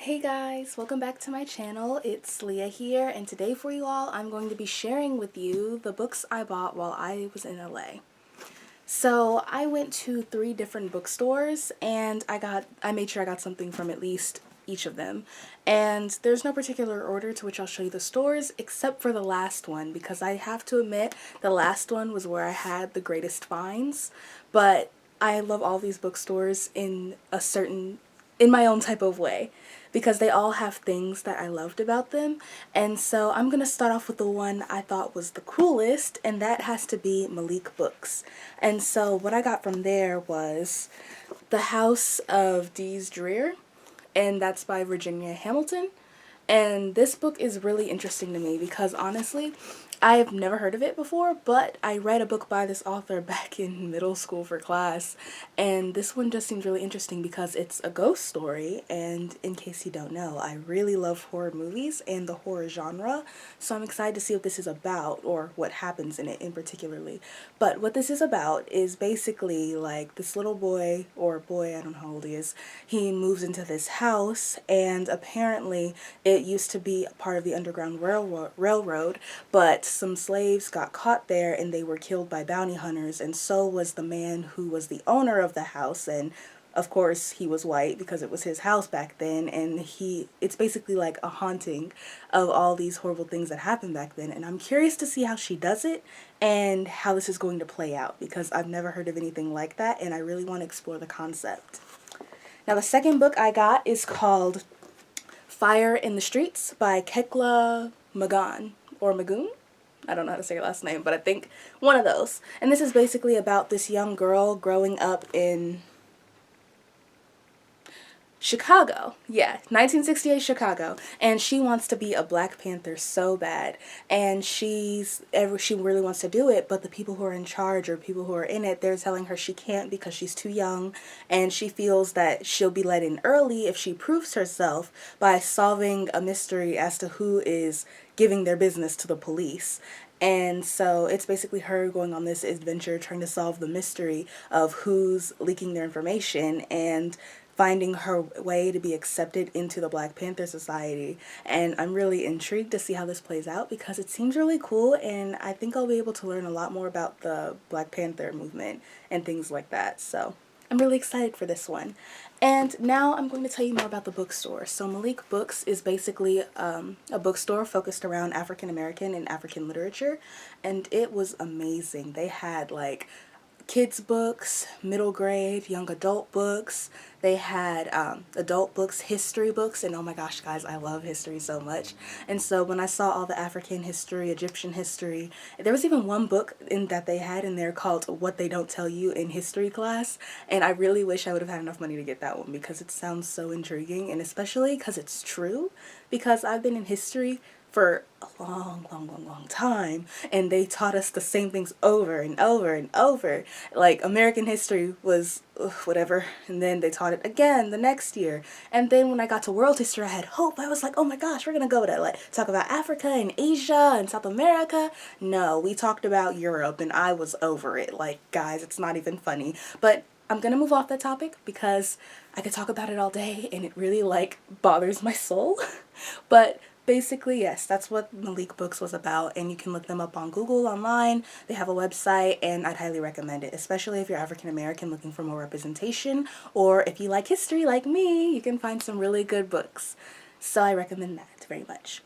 Hey guys, welcome back to my channel. It's Leah here, and today for you all I'm going to be sharing with you the books I bought while I was in LA. So I went to 3 different bookstores and I made sure I got something from at least each of them. And there's no particular order to which I'll show you the stores except for the last one, because I have to admit the last one was where I had the greatest finds. But I love all these bookstores in my own type of way, because they all have things that I loved about them. And so I'm gonna start off with the one I thought was the coolest, and that has to be Malik Books. And so what I got from there was The House of Dees Dreer, and that's by Virginia Hamilton. And this book is really interesting to me because honestly, I've never heard of it before, but I read a book by this author back in middle school for class, and this one just seems really interesting because it's a ghost story, and in case you don't know, I really love horror movies and the horror genre, so I'm excited to see what this is about, or what happens in it in particularly. But what this is about is basically like this little boy, or boy, I don't know how old he is, he moves into this house, and apparently it used to be part of the Underground Railroad, but some slaves got caught there and they were killed by bounty hunters, and so was the man who was the owner of the house. And of course he was white because it was his house back then, and it's basically like a haunting of all these horrible things that happened back then. And I'm curious to see how she does it and how this is going to play out, because I've never heard of anything like that and I really want to explore the concept. Now the second book I got is called Fire in the Streets by Kekla Magan, or Magoon. I don't know how to say her last name, but I think one of those. And this is basically about this young girl growing up in Chicago. Yeah, 1968 Chicago. And she wants to be a Black Panther so bad. And she really wants to do it, but the people who are in charge, or people who are in it, they're telling her she can't because she's too young, and she feels that she'll be let in early if she proves herself by solving a mystery as to who is giving their business to the police. And so it's basically her going on this adventure trying to solve the mystery of who's leaking their information and finding her way to be accepted into the Black Panther Society. And I'm really intrigued to see how this plays out because it seems really cool, and I think I'll be able to learn a lot more about the Black Panther movement and things like that. So I'm really excited for this one. And now I'm going to tell you more about the bookstore. So Malik Books is basically a bookstore focused around African American and African literature, and it was amazing. They had like kids books, middle grade, young adult books. They had adult books, history books, and oh my gosh guys, I love history so much. And so when I saw all the African history, Egyptian history, there was even one book that they had in there called What They Don't Tell You in History Class, and I really wish I would have had enough money to get that one because it sounds so intriguing, and especially because it's true, because I've been in history for a long time, and they taught us the same things over and over and over. Like American history was whatever, and then they taught it again the next year, and then when I got to world history I had hope. I was like, oh my gosh, we're gonna go to like talk about Africa and Asia and South America. No, we talked about Europe, and I was over it. Like guys, it's not even funny. But I'm gonna move off that topic because I could talk about it all day and it really like bothers my soul. But basically, yes, that's what Malik Books was about, and you can look them up on Google online. They have a website, and I'd highly recommend it, especially if you're African American looking for more representation, or if you like history like me, you can find some really good books. So I recommend that very much.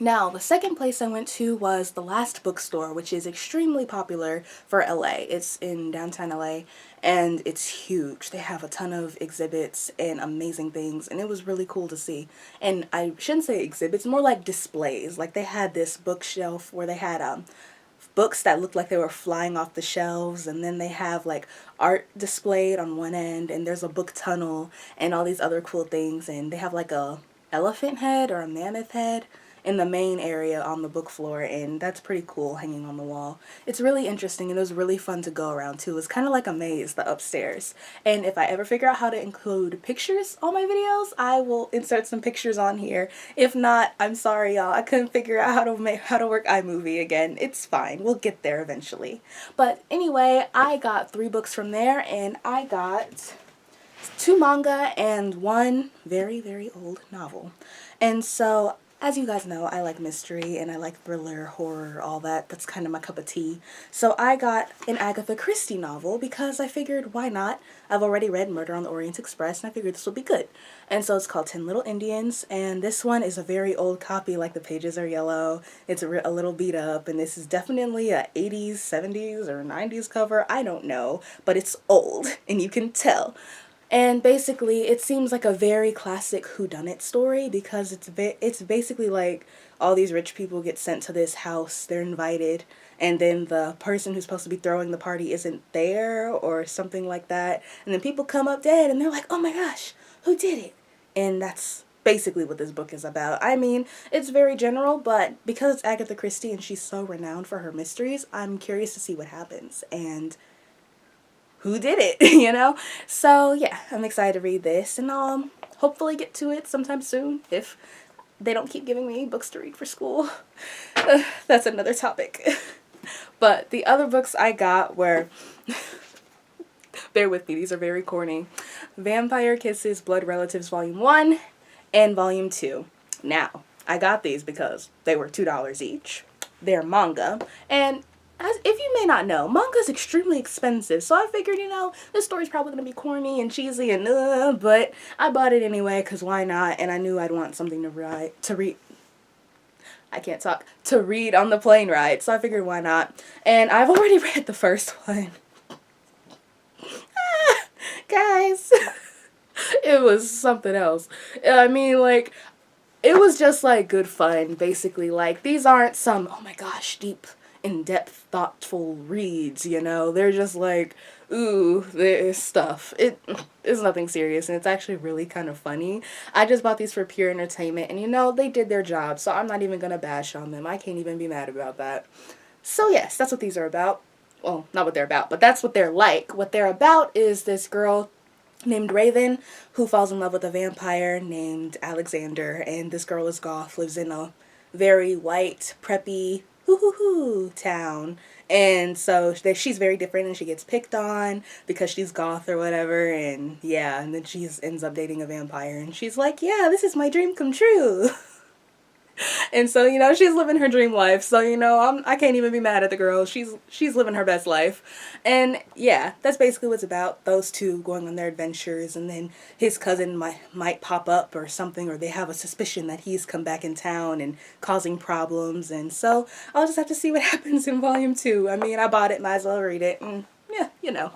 Now, the second place I went to was The Last Bookstore, which is extremely popular for LA. It's in downtown LA, and it's huge. They have a ton of exhibits and amazing things, and it was really cool to see. And I shouldn't say exhibits, more like displays. Like they had this bookshelf where they had books that looked like they were flying off the shelves, and then they have like art displayed on one end, and there's a book tunnel and all these other cool things, and they have like a elephant head or a mammoth head in the main area on the book floor, and that's pretty cool hanging on the wall. It's really interesting, and it was really fun to go around too. It's kind of like a maze, the upstairs. And if I ever figure out how to include pictures on my videos, I will insert some pictures on here. If not, I'm sorry y'all, I couldn't figure out how to work iMovie again. It's fine, we'll get there eventually. But anyway, I got 3 books from there, and I got 2 manga and 1 very, very old novel. And so, as you guys know, I like mystery and I like thriller, horror, all that. That's kind of my cup of tea. So I got an Agatha Christie novel because I figured, why not? I've already read Murder on the Orient Express and I figured this would be good. And so it's called 10 Little Indians, and this one is a very old copy, like the pages are yellow. It's a little beat up, and this is definitely a 80s, 70s, or 90s cover. I don't know, but it's old, and you can tell. And basically, it seems like a very classic whodunit story because it's basically like all these rich people get sent to this house, they're invited, and then the person who's supposed to be throwing the party isn't there or something like that. And then people come up dead and they're like, oh my gosh, who did it? And that's basically what this book is about. I mean, it's very general, but because it's Agatha Christie and she's so renowned for her mysteries, I'm curious to see what happens. And who did it, you know? So yeah, I'm excited to read this, and I'll hopefully get to it sometime soon if they don't keep giving me books to read for school. That's another topic. But the other books I got were, bear with me, these are very corny, Vampire Kisses Blood Relatives Volume 1 and Volume 2. Now, I got these because they were $2 each. They're manga, and as if you may not know, manga is extremely expensive, so I figured, you know, this story's probably going to be corny and cheesy and but I bought it anyway because why not, and I knew I'd want something to read on the plane ride, so I figured why not, and I've already read the first one. Guys, it was something else. I mean, like, it was just like good fun, basically. Like, these aren't some, oh my gosh, deep, in-depth, thoughtful reads, you know? They're just like, ooh, this stuff. It is nothing serious, and it's actually really kind of funny. I just bought these for pure entertainment, and you know, they did their job, so I'm not even gonna bash on them. I can't even be mad about that. So yes, that's what these are about. Well, not what they're about, but that's what they're like. What they're about is this girl named Raven who falls in love with a vampire named Alexander, and this girl is goth, lives in a very white, preppy, hoo town, and so she's very different and she gets picked on because she's goth or whatever, and yeah, and then she ends up dating a vampire, and she's like, yeah, this is my dream come true. And so, you know, she's living her dream life. So, you know, I can't even be mad at the girl. She's living her best life. And yeah, that's basically what it's about. Those two going on their adventures, and then his cousin might pop up or something, or they have a suspicion that he's come back in town and causing problems. And so I'll just have to see what happens in volume 2. I mean, I bought it, might as well read it. And yeah, you know.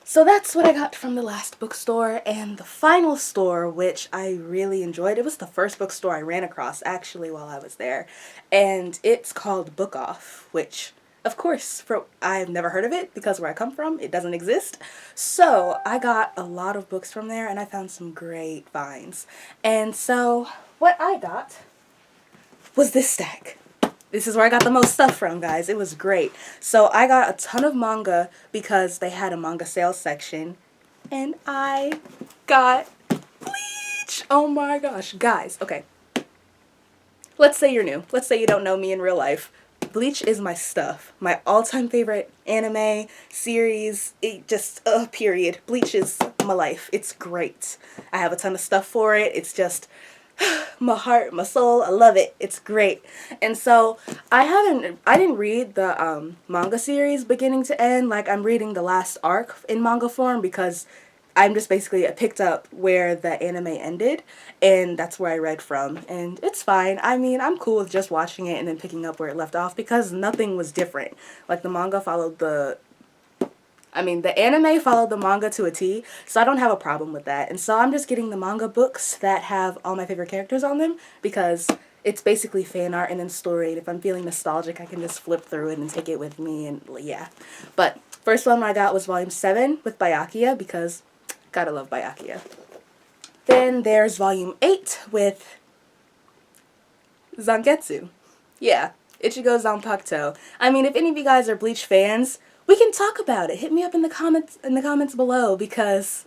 So that's what I got from the last bookstore, and the final store, which I really enjoyed. It was the first bookstore I ran across, actually, while I was there, and it's called Book Off, which, of course, I've never heard of it because where I come from, it doesn't exist. So I got a lot of books from there, and I found some great finds. And so what I got was this stack. This is where I got the most stuff from, guys. It was great. So I got a ton of manga because they had a manga sales section. And I got Bleach. Oh my gosh. Guys, okay. Let's say you're new. Let's say you don't know me in real life. Bleach is my stuff. My all-time favorite anime, series, period. Bleach is my life. It's great. I have a ton of stuff for it. It's just my heart, my soul, I love it. It's great. And so I didn't read the manga series beginning to end. Like, I'm reading the last arc in manga form because I'm just basically, I picked up where the anime ended, and that's where I read from, and it's fine. I mean, I'm cool with just watching it and then picking up where it left off because nothing was different. Like, the anime followed the manga to a T, so I don't have a problem with that. And so I'm just getting the manga books that have all my favorite characters on them because it's basically fan art and then story. And if I'm feeling nostalgic, I can just flip through it and take it with me, and yeah. But first one I got was volume 7 with Byakuya because gotta love Byakuya. Then there's volume 8 with Zangetsu. Yeah, Ichigo Zanpakuto. I mean, if any of you guys are Bleach fans, we can talk about it. Hit me up in the comments below because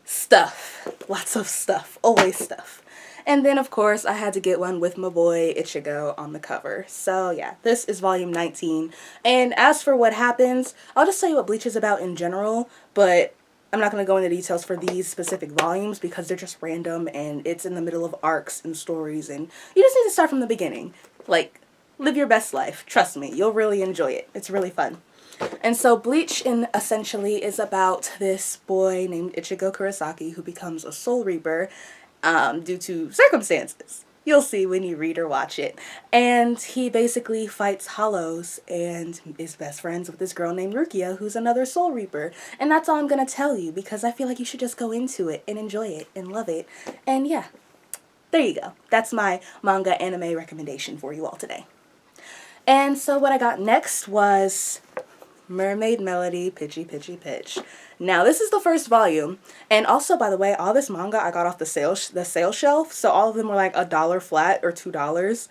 stuff. Lots of stuff. Always stuff. And then, of course, I had to get one with my boy Ichigo on the cover. So, yeah, this is volume 19. And as for what happens, I'll just tell you what Bleach is about in general, but I'm not going to go into details for these specific volumes because they're just random and it's in the middle of arcs and stories, and you just need to start from the beginning. Like, live your best life. Trust me, you'll really enjoy it. It's really fun. And so Bleach essentially is about this boy named Ichigo Kurosaki who becomes a Soul Reaper due to circumstances. You'll see when you read or watch it. And he basically fights Hollows and is best friends with this girl named Rukia, who's another Soul Reaper. And that's all I'm going to tell you because I feel like you should just go into it and enjoy it and love it. And yeah, there you go. That's my manga anime recommendation for you all today. And so what I got next was Mermaid Melody Pitchy Pitchy Pitch. Now this is the first volume, and also, by the way, all this manga I got off the sale shelf, so all of them were like $1 flat or $2.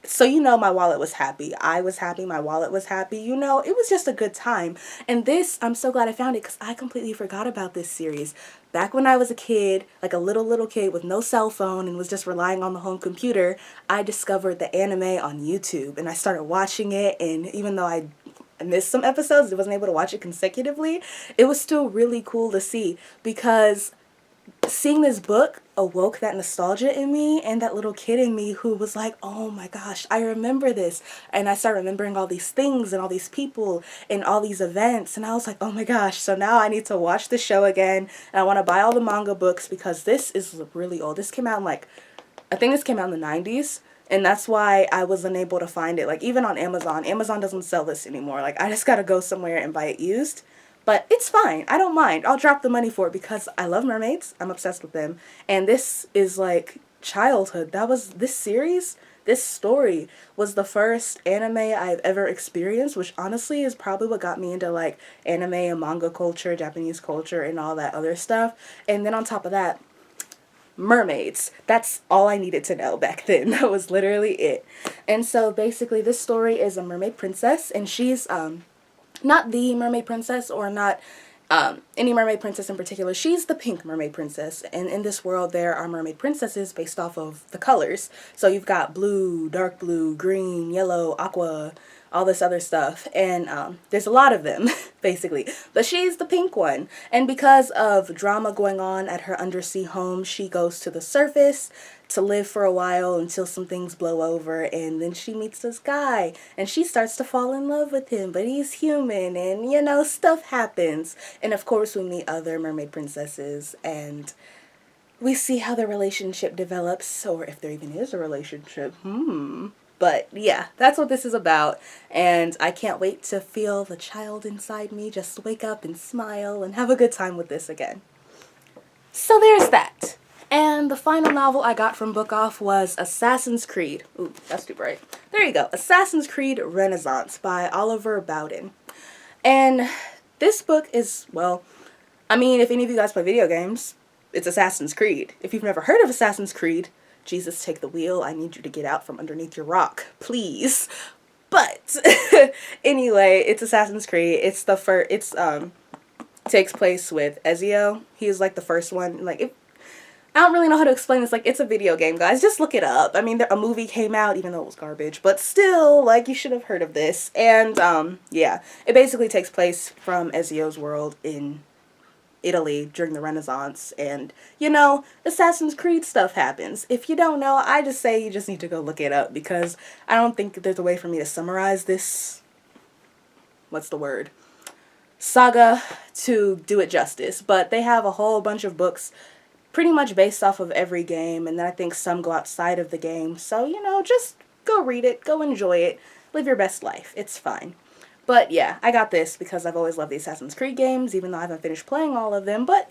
So you know my wallet was happy. I was happy, my wallet was happy, you know, it was just a good time. And this, I'm so glad I found it because I completely forgot about this series. Back when I was a kid, like a little kid with no cell phone and was just relying on the home computer, I discovered the anime on YouTube and I started watching it, and even though I missed some episodes, I wasn't able to watch it consecutively, it was still really cool to see because seeing this book awoke that nostalgia in me and that little kid in me who was like, oh my gosh, I remember this. And I started remembering all these things and all these people and all these events, and I was like, oh my gosh, so now I need to watch the show again, and I want to buy all the manga books because this is really old. This came out in like, I think this came out in the 90s. And that's why I was unable to find it. Like, even on Amazon. Amazon doesn't sell this anymore. Like, I just gotta go somewhere and buy it used. But it's fine. I don't mind. I'll drop the money for it because I love mermaids. I'm obsessed with them. And this is, like, childhood. This series, this story was the first anime I've ever experienced, which honestly is probably what got me into, like, anime and manga culture, Japanese culture, and all that other stuff. And then on top of that, mermaids. That's all I needed to know back then. That was literally it. And so basically this story is a mermaid princess, and she's not the mermaid princess, or not any mermaid princess in particular. She's the pink mermaid princess, and in this world there are mermaid princesses based off of the colors. So you've got blue, dark blue, green, yellow, aqua, all this other stuff, and there's a lot of them basically, but she's the pink one. And because of drama going on at her undersea home, she goes to the surface to live for a while until some things blow over, and then she meets this guy and she starts to fall in love with him, but he's human, and you know, stuff happens. And of course we meet other mermaid princesses and we see how their relationship develops, or if there even is a relationship. But yeah, that's what this is about, and I can't wait to feel the child inside me just wake up and smile and have a good time with this again. So there's that. And the final novel I got from Book Off was Assassin's Creed. Ooh, that's too bright. There you go. Assassin's Creed Renaissance by Oliver Bowden. And this book is, well, I mean, if any of you guys play video games, it's Assassin's Creed. If you've never heard of Assassin's Creed, Jesus, take the wheel. I need you to get out from underneath your rock, please. But anyway, it's Assassin's Creed. It's the first. Takes place with Ezio. He's like the first one. Like, I don't really know how to explain this. Like, it's a video game, guys. Just look it up. I mean, a movie came out, even though it was garbage, but still, like, you should have heard of this. And yeah, it basically takes place from Ezio's world in Italy during the Renaissance, and you know, Assassin's Creed stuff happens. If you don't know, I just say you just need to go look it up because I don't think there's a way for me to summarize this, what's the word, saga to do it justice. But they have a whole bunch of books pretty much based off of every game, and then I think some go outside of the game. So, you know, just go read it, go enjoy it, live your best life. It's fine. But yeah, I got this because I've always loved the Assassin's Creed games, even though I haven't finished playing all of them, but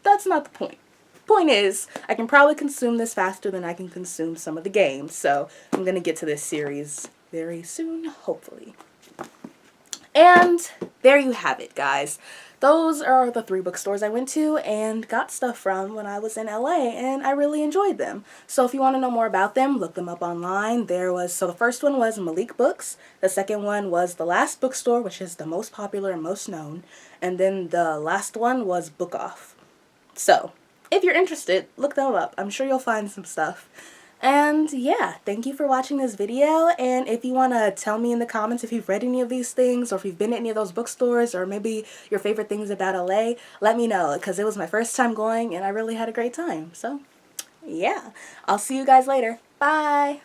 that's not the point. Point is, I can probably consume this faster than I can consume some of the games, so I'm going to get to this series very soon, hopefully. And there you have it, guys. Those are the 3 bookstores I went to and got stuff from when I was in LA, and I really enjoyed them. So if you want to know more about them, look them up online. So the first one was Malik Books. The second one was The Last Bookstore, which is the most popular and most known. And then the last one was Book Off. So if you're interested, look them up. I'm sure you'll find some stuff. And yeah, thank you for watching this video. And if you want to tell me in the comments if you've read any of these things, or if you've been to any of those bookstores, or maybe your favorite things about LA, let me know, because it was my first time going and I really had a great time. So yeah, I'll see you guys later. Bye.